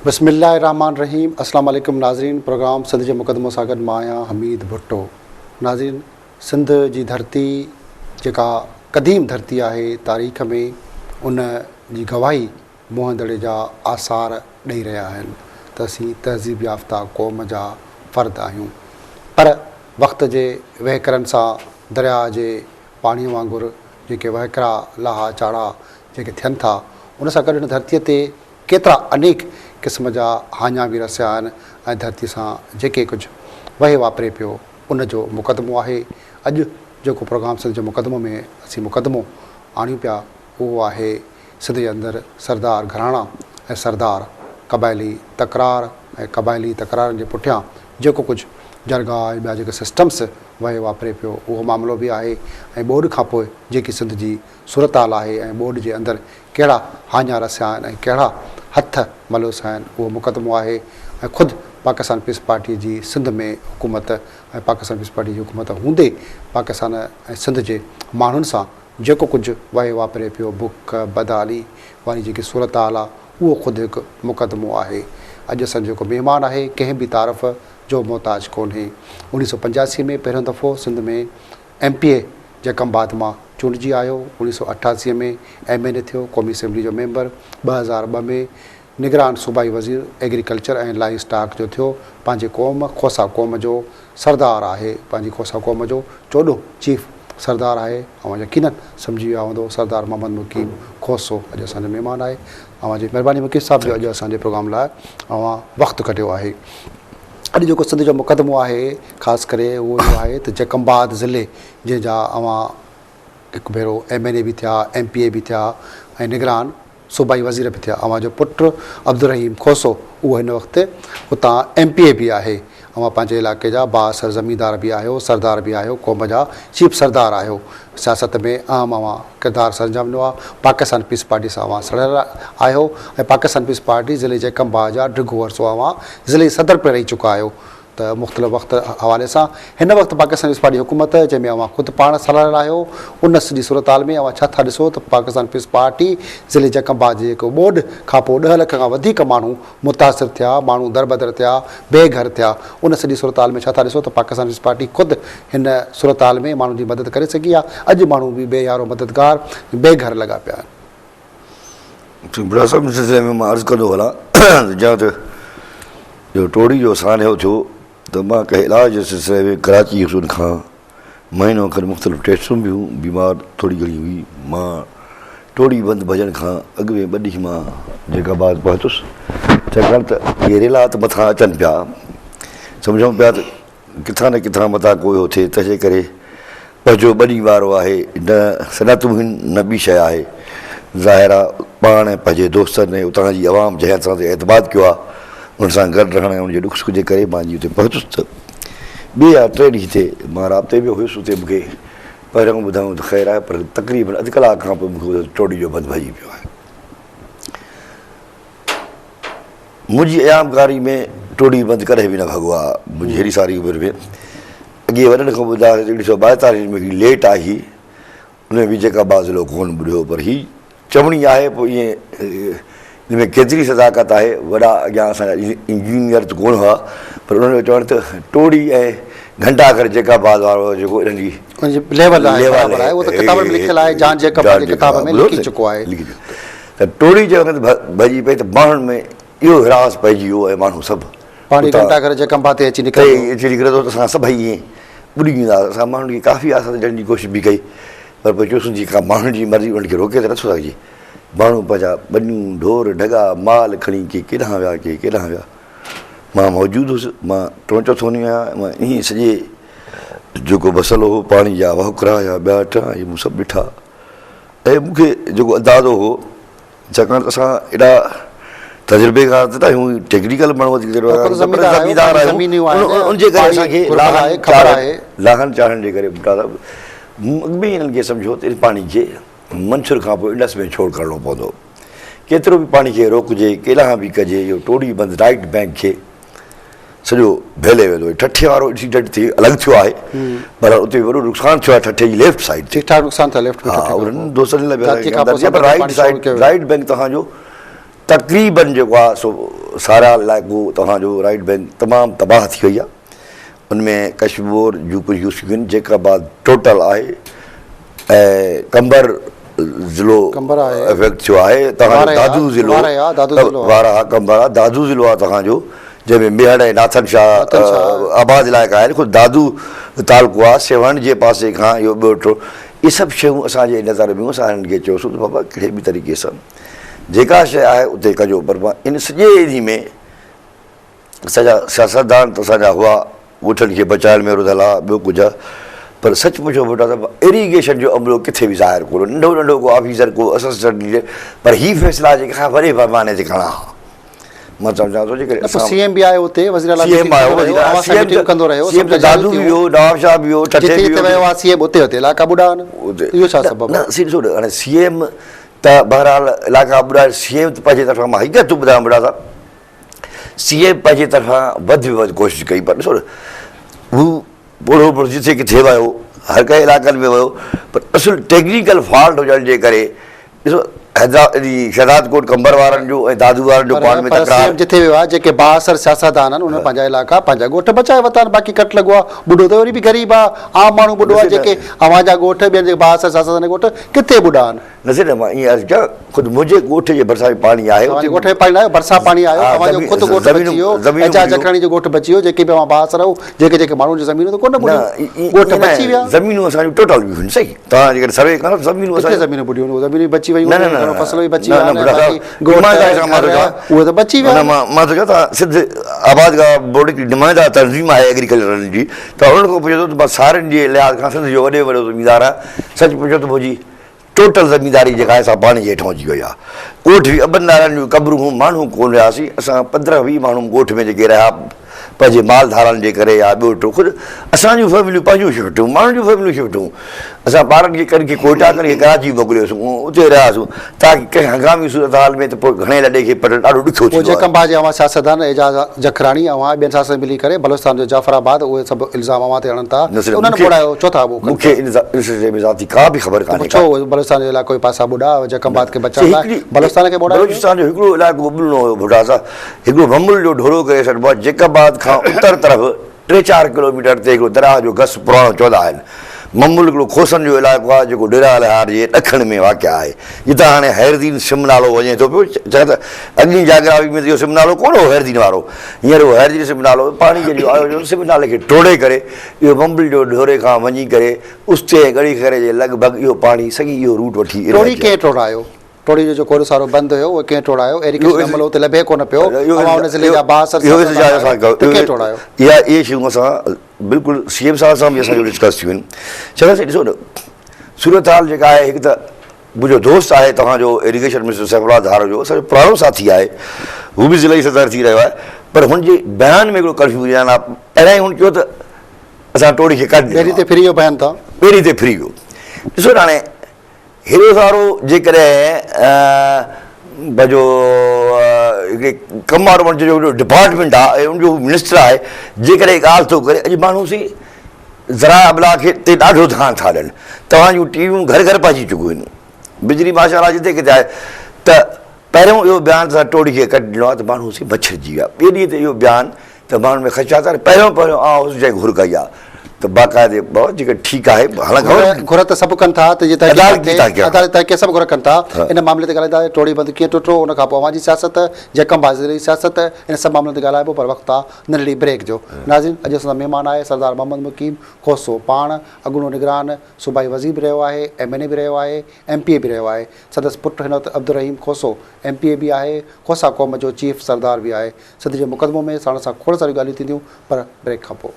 बिस्मिल्लाहिर्रहमानिर्रहीम। अस्सलाम वालेकुम नाज़रीन। प्रोग्राम सिंध जे मुक़दमो सां गॾु मां आहियां हमीद भुट्टो। नाज़रीन, सिंध जी धरती जेका क़दीम धरती आहे तारीख़ में, उन जी गवाही मुहंदड़े जा आसार ॾेई रहिया आहिनि त असीं तहज़ीब याफ़्ता क़ौम जा फ़र्द आहियूं। पर वक़्त जे वहिकरनि सां दरिया जे पाणीअ वांगुरु जेके वहिकरा लाहा चाढ़ा जेके थियनि था, उन सां गॾु हिन धरतीअ ते केतिरा अनेक क़िस्म जा हाञा बि रसिया आहिनि ऐं धरती सां जेके कुझु वहे वापरे पियो उन जो मुक़दमो आहे। अॼु जेको प्रोग्राम सिंध जे मुक़दमो में असीं मुक़दमो आणियूं पिया, उहो आहे सिंध जे अंदरि सरदार घराणा ऐं सरदार क़बाइली तकरार ऐं क़बाइली तकरारनि जे पुठियां जेको कुझु जरगा ऐं ॿिया जेके सिस्टम्स वहे वापरे पियो, उहो मामिलो बि आहे। ऐं ॿोॾि खां पोइ जेकी सिंध जी सूरत हाल आहे ऐं ॿोॾि जे अंदरि कहिड़ा हाञा रसिया आहिनि ऐं कहिड़ा हथ मलूस आहिनि, उहो मुक़दमो आहे। ऐं ख़ुदि पाकिस्तान पीस पार्टी जी सिंध में हुकूमत ऐं पाकिस्तान पीस पार्टी जी हुकूमत हूंदे पाकिस्तान ऐं सिंध जे माण्हुनि सां जेको कुझु वहे वापरे पियो, बुख बदहाली वारी जेकी सूरत हाल आहे, उहो ख़ुदि हिकु मुक़दमो आहे। अॼु असांजो जेको महिमान आहे कंहिं बि तारीफ़ जो मोहताज कोन्हे। 1985 में पहिरियों दफ़ो सिंध में MPA जे कम बाद मां चूंडिजी आयो। 1988 में MNA थियो, क़ौमी असेंबली जो मेंबर। 2002 में निगरान सूबाई वज़ीर एग्रीकल्चर ऐं लाइव स्टॉक जो थियो। पंहिंजे क़ौम खोसा क़ौम जो सरदार आहे, पंहिंजी खोसा क़ौम जो 14 चीफ सरदार आहे। ऐं यकीनन सम्झी विया हूंदो सरदार मोहम्मद मुकीम खोसो अॼु असांजो महिमान आहे। जी महिरबानी मुकीम साहिब जो अॼु असांजे प्रोग्राम लाइ वक़्तु कढियो आहे। अॼु जेको सिंध जो मुक़दमो आहे ख़ासि करे उहो इहो आहे त जकमबाद ज़िले जंहिंजा हिकु भेरो MNA बि थिया, MPA बि थिया ऐं निगरान सूबाई वज़ीर बि थिया। जो पुटु अब्दुल रहीम खोसो उहो हिन वक़्तु हुतां MPA बि आहे। पंहिंजे इलाइक़े जा बासर ज़मींदार बि आहियो, सरदार बि आहियो, क़ौम जा चीफ सरदार आहियो। सियासत में आम किरदारु संजामियो आहे। पाकिस्तान पीस पार्टी सां सड़ियल आहियो ऐं पाकिस्तान पीस पार्टी ज़िले जे जकमबाद जा डिघो वरसो ज़िले सदर पे रही चुका आहियो। त मुख़्तलिफ़ वक़्तु हवाले सां हिन वक़्तु पाकिस्तान पीस पार्टी हुकूमत जंहिंमें ख़ुदि पाण सड़ियल आहियो, उन जी सूरत हाल में छा था ॾिसो त पाकिस्तान पीस पार्टी ज़िले जकमबाद जे जेको ॿोॾि खां पोइ 10 लख खां वधीक माण्हू मुतासिर थिया, माण्हू दरबदर थिया, बेघर थिया। उन सॼी सूरत हाल में छा था ॾिसो त पाकिस्तान पीस पार्टी ख़ुदि हिन सूरत हाल में माण्हुनि जी मदद करे सघी आहे। अॼु माण्हू बि बेयारो मददगार बेघर लॻा पिया आहिनि। मां अर्ज़ु कंदो हलां ॼाण त जो टोड़ी जो सान्हो थियो त मां कंहिं इलाज जे सिलसिले में कराची हुन खां महीनो खनि मुख़्तलिफ़ टेस्टूं बि हुयूं, बीमार थोरी घणी हुई। मां टोड़ी बंदि भॼण खां अॻु में 2 ॾींहं मां जेका बात पहुतुसि, छाकाणि त इहे रेला त मथां अचनि पिया, सम्झूं पिया त किथां न किथां मथां कोई हो थिए, तंहिंजे करे पंहिंजो 2 ॾींहं वारो आहे, न सनत मुहिम न ॿी शइ आहे। ज़ाहिर आहे पाण ऐं पंहिंजे दोस्तनि ऐं उतां जी आवाम जंहिं असां ते एतमाद कयो आहे, उन सां गॾु रहण ऐं उनजे ॾुख सुख जे करे मां हुते पहुतुसि। त 2 या 3 ॾींहं ते मां राब्ते में हुयुसि। उते मूंखे पहिरियों ॿुधायूं त ख़ैरु आहे, पर तक़रीबन अधु कलाक खां पोइ मूंखे टोड़ी जो बंदि भॼी पियो आहे। मुंहिंजी अयामकारी में टोड़ी बंदि कॾहिं बि न भॻो आहे। मुंहिंजी हेॾी सारी उमिरि में अॻे वॾनि खां ॿुधायो 1942 में लेट आई, उन में बि जेका बाज़िलो कोन ॿुधियो, पर हीअ चवणी आहे। पोइ ईअं हिन में केतिरी सदाकत आहे। वॾा अॻियां असांजा इंजीनियर त कोन हुआ, पर उन्हनि जो चवणु त टोड़ी ऐं घंटाघर जेका बाद वारो जेको इन्हनि जी लेवल आहे, उहो त किताब में लिखियलु आहे, जान जेकब जी किताब में लिखी चुको आहे। त टोड़ी जे वक़्तु भॼी पई त माण्हुनि में इहो हिरास पइजी वियो ऐं माण्हू सभु पाणी घंटाघर जे कम ते अची निकिरे थो त असां सभई ईअं ॿुॾी वेंदासीं। असां माण्हुनि खे काफ़ी आसां ॾियण जी कोशिशि बि कई, पर पोइ चयोसीं जेका माण्हुनि जी मर्ज़ी उन्हनि खे रोके त नथो सघिजे। माण्हू पंहिंजा ॿनियूं ढोर ढगा माल खणी के केॾांहुं विया, के केॾांहुं विया। मां मौजूदु हुउसि, मां टोचो थो वञी आहियां। मां ईअं सॼे जेको मसइलो हो, पाणी जा वहुकरा या ॿिया टिया, इहे मूं सभु ॾिठा। ऐं मूंखे जेको अंदाज़ो हो, छाकाणि त असां एॾा तजुर्बेकार त आहियूं, टेक्निकल माण्हू ज़मीदार आहियूं, उनजे करे असांखे लाहन चाढ़ण जे करे अॻु में हिननि खे सम्झो त पाणी खे मंसूर खां पोइ इंडस में छोड़ करिणो पवंदो। केतिरो बि पाणी खे रोकिजे, केॾांहुं बि कजे, इहो टोड़ी बंदि राइट बैंक खे सॼो भेले वेंदो। ठठे वारो इंसिडेंट थी अलॻि थियो आहे, पर उते वॾो नुक़सानु थियो आहे ठठे जी लेफ्ट साइड। ठीकु ठाक नुक़सानु थियो लेफ्ट में। उन्हनि दोस्तनि लाइ राइट बैंक तव्हांजो तक़रीबन जेको आहे सो सारा इलाइक़ो तव्हांजो राइट बैंक तमामु तबाह थी वई आहे। उनमें कशमोर जूं कुझु यूसियूं आहिनि जेका बाद टोटल आहे ऐं कंबर ज़िलो इफेक्ट थियो आहे। तव्हांजो दादू ज़िलो वारा कंबर आहे, दादू ज़िलो आहे तव्हांजो, जंहिंमें मेहड़ ऐं नाथन शाह आबाद इलाइक़ा आहिनि। ख़ुदि दादू तालुको आहे, सेवण जे पासे खां इहो ॿियो इहे सभु शयूं असांजे नज़र में असां हिननि खे चयोसीं त बाबा कहिड़े बि तरीक़े सां जेका शइ आहे उते कजो, पर इन सॼे एरिए में असांजा सियासतदान त असांजा हुआ ॻोठनि खे बचाइण में रुधल आहे, ॿियो कुझु आहे, पर सच पुछो बेटा त इरीगेशन जो अमलो किथे बि ज़ाहिर कोन्हे। नंढो नंढो को ऑफिसर को असिस्टेंट ॾींदे, पर हीअ फ़ैसिला जेका वॾे पैमाने ते खणा। मां सम्झां थो जेकॾहिं सीएम बि आयो हुते, सीएम आयो, कंदो रहियो, दादू बि वियो, नवाब शाह बि वियो, सीएम उते इलाइक़ा ॿुॾा इहो छा सबबु? न ॾिसो हाणे सीएम त बहरहाल इलाइक़ा ॿुॾा, सीएम त पंहिंजे तरफ़ां मां हिकु तूं ॿुधायां बेटा साहब, सीएम पंहिंजे तरफ़ां वधि में वधि कोशिशि कई, पर ॾिसो न हू पोड़ो जिथे किथे वियो, हर कंहिं इलाइक़नि में वियो, पर असुलु टेक्निकल फॉल्ट हुजण जे करे ॾिसो शहदाद कोट कंबर वारनि जो ऐं दादू वारनि जो पाण में तकरार जिथे वियो आहे, जेके बाअसर सियासतदान आहिनि उन्हनि पंहिंजा इलाइक़ा पंहिंजा ॻोठ बचाए वरिता आहिनि, बाक़ी कट लॻो आहे। ॿुढो त वरी बि ग़रीब आहे, आम माण्हू ॿुढो आहे, जेके अव्हां जा ॻोठ ॿियनि जे बाअसर सियासतदान ॻोठ किथे ॿुढा आहिनि? नज़र मां ईअं अर्ज़ु कयां, ख़ुदि मुंहिंजे ॻोठ जे भरिसां बि पाणी आहे, ॻोठ में पाणी आयो, भरिसां पाणी आयो, अव्हांजो ख़ुदि ॻोठ बची वियो, एजा जखराणी जो ॻोठ बची वियो, जेके बि अव्हां बाअसर आहियो, जेके जेके माण्हुनि जी ज़मीनूं त कोन ॻोठ बची विया, ज़मीनूं असांजूं टोटल बि हुयूं। सही, तव्हां जेकॾहिं सर्वे करो ज़मीनूं ज़मीनूं ॿुॾियूं, ज़मीनूं बची वियूं, फसल बि बची मां थो चवां त सिध आबाद बोर्ड हिकिड़ी नुमाइंदा तंज़ीम आहे एग्रीकल्चर जी, त उन्हनि खां पुछो त मां सारनि जे लिहाज़ खां सिंध जो वॾे वॾो ज़मीनदार आहे। सच पुछो त मुंहिंजी टोटल ज़मीनदारी जेका आहे सा पाणी जे हेठां अची वई आहे। ॻोठ बि अबनदारनि जूं क़बरूं माण्हू कोन रहियासीं, असां 15-20 माण्हू ॻोठ में जेके रहिया पंहिंजे माल धारनि जे करे या ॿियो टियों, ख़ुदि असांजूं फैमिलियूं पंहिंजूं शिफ्टूं, माण्हुनि जूं फैमिलियूं शिफ्टूं, असां ॿारनि खे कनि खे कोटा कनि खे कराची मोकिलियोसीं, उते रहियासीं ताकी कंहिं हंगामी सूरत हाल में त पोइ घणे लॾे खे पटणु ॾाढो ॾुखियो थियो। जेकंबा जे अव्हां सियासतदान एजाज जखराणी अव्हां ॿियनि सां मिली करे बलोचिस्तान जो जाफराबाद उहे सभु इल्ज़ाम अव्हां ते हणनि था, उन्हनि ॿुधायो छो था? मूंखे इन ज़ाती का बि ख़बर कान्हे छो बलोचिस्तान जो इलाइक़ो पासा ॿुॾा जकंबाद खे बचाइण लाइ बलोचिस्तान खे बलोचिस्तान जो हिकिड़ो इलाइक़ो ॿुॾणो हुयो भुटा सां, हिकिड़ो ममुल जो ढोरो करे छॾिबो आहे, जकंबाद खां उत्तर तरफ़ 3-4 किलोमीटर ते हिकिड़ो दरिया जो गस पुराणो चवंदा आहिनि। ममुल हिकिड़ो खोसनि जो इलाइक़ो आहे जेको डेरा लिहार जे ॾखिण में वाक़िआ आहे, जितां हाणे हैरदीन सिम नालो वञे थो पियो। चए त अॻिली जाग्राफी में त इहो सिम नालो कोन हो हैरदीन वारो, हींअर उहो हैरदीन सिम नालो पाणी जो आयो, सिम नाले खे टोड़े करे इहो ममुल जो ढोरे खां वञी करे उस्ते गड़ी करे जे लॻभॻि इहो पाणी सॼी इहो रूट वठी कीअं टोड़ायो? टोड़ी जो जेको सारो बंदि हुयो उहो कीअं टोड़ायो? उते लभे कोन पियो, इहा इहे शयूं असां बिल्कुलु सीएम साहिब सां बि असांजो डिस्कस थियूं आहिनि। चवंदासीं ॾिसो न, सूरत हाल जेका आहे, हिकु त मुंहिंजो दोस्त आहे तव्हांजो इरीगेशन मिनिस्टर सैफुल्लाह धार जो, असांजो पुराणो साथी आहे, हू बि ज़िले सदर थी रहियो आहे, पर हुनजे बयान में हिकिड़ो कंफ्यूजन आहे। पहिरियां ई हुन चयो त असां टोड़ी खे कढ, पहिरीं ते फ्री वियो बयान था, पहिरीं ते फ्री वियो। ॾिसो न हाणे हेॾो सारो जेकॾहिं भॼो हिकिड़े कमु वारो जो डिपार्टमेंट आहे ऐं उनजो मिनिस्टर आहे, जेकॾहिं ॻाल्हि थो करे, अॼु माण्हू सी ज़रा अबला खे ते ॾाढो ध्यानु था ॾियनि। तव्हांजूं टीवियूं घर घर पहुची चुकियूं आहिनि, बिजली माशाल्लाह जिते किथे आहे, त पहिरियों इहो बयानु असां टोड़ी खे कढी ॾिनो आहे त माण्हू सी मछरजी विया। ॿिए ॾींहं ते इहो बयानु त माण्हुनि में ख़दशा था, पहिरियों उस शइ घुर कई आहे त बाक़ाइदे भाउ जेका ठीकु आहे, घुर त सभु कनि था, अदालत सभु घुर कनि था। इन मामले ते ॻाल्हाईंदा टोड़ी बंदि कीअं टुटो, उन खां पोइ अव्हां जी सियासत, जकंबाद जी सियासत, इन सभु मामले ते ॻाल्हाइबो, पर वक़्तु आहे नंढड़ी ब्रेक जो। नाज़रीन, अॼु असांजा महिमान आहे सरदार मोहम्मद मुकीम खोसो, पाण अॻूणो निगरान सूबाई वज़ीर बि रहियो आहे, MNA बि रहियो आहे, MPA बि रहियो आहे। संदसि पुटु हिनत अब्दुल रहीम खोसो MPA बि आहे, खोसा क़ौम जो चीफ सरदार बि आहे। सिंध जे मुक़दमो में साण सां खोड़ सारियूं ॻाल्हियूं थींदियूं, पर ब्रेक खां पोइ।